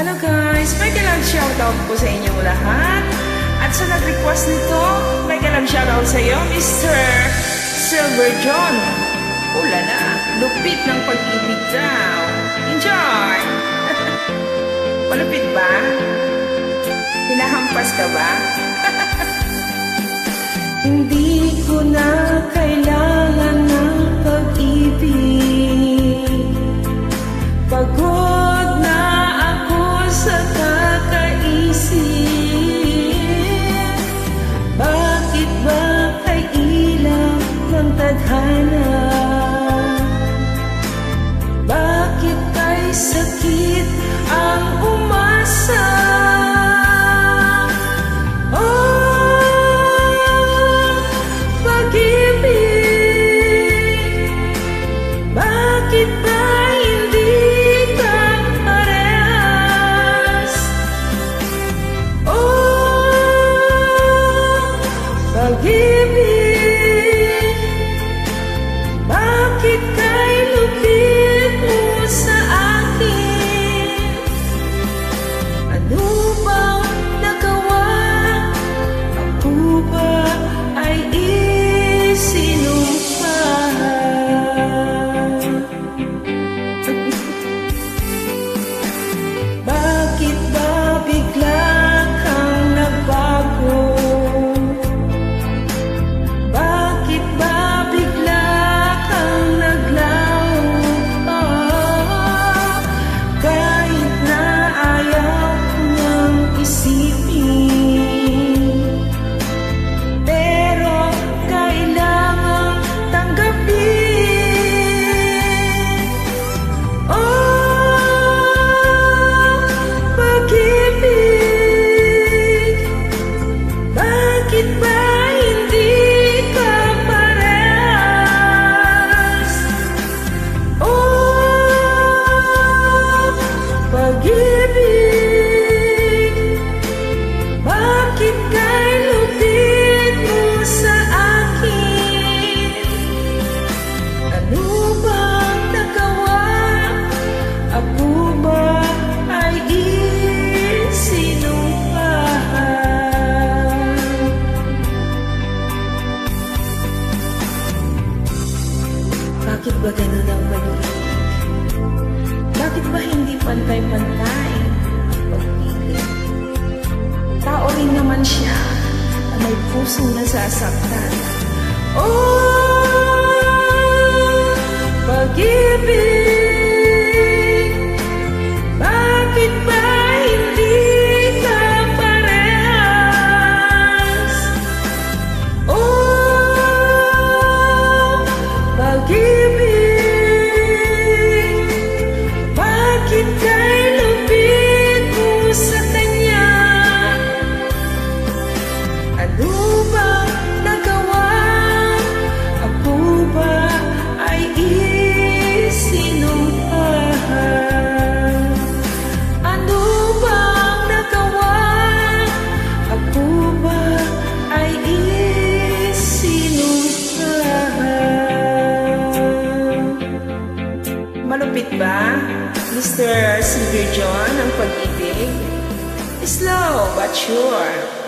Hello guys, may galang shoutout po sa inyong lahat. At sa nag-request nito, may galang shoutout sa iyo, Mr. Silver John. Ulala, lupit ng pag-ibig daw. Enjoy! Malupit ba? Hinahampas ka ba? Hindi ko na kailangan ng pag-ibig. Pagod na ako sa kakaisip. Bakit ba kay ilaw ng tadhana? Bakit kay sakit ang umasa? Bakit ba hindi ka parehas? Oh, pag-ibig, bakit kay lupit mo sa akin? Ano bang nagawa? Ako ba ay isinumpaan? Bakit ba bigla kang nagbago? Bakit ba bigla kang naglaho? Kahit na ayaw ko nang isipin, pero kailangang tanggapin. Bakit ba hindi ka parehas? Oh, pag-ibig, bakit kay lupit mo sa akin? Ano bang nagawa? Ako ba ay isinumpaan? Bakit ba ganun ang pag-ibig? Bakit ba hindi pantay-pantay ang pag-ibig? Tao rin naman siya na may pusong nasasaktan. Oh, pag-ibig, bakit ba hindi ka parehas? Oh, pag-ibig, bakit kay lupit mo sa kanya? Ano bang nagawa? Ako ba ay isinumpaan? Ano bang nagawa? Ako ba ay isinumpaan? Malupit ba, Mr. Silver John, ang pag-ibig? Slow but sure.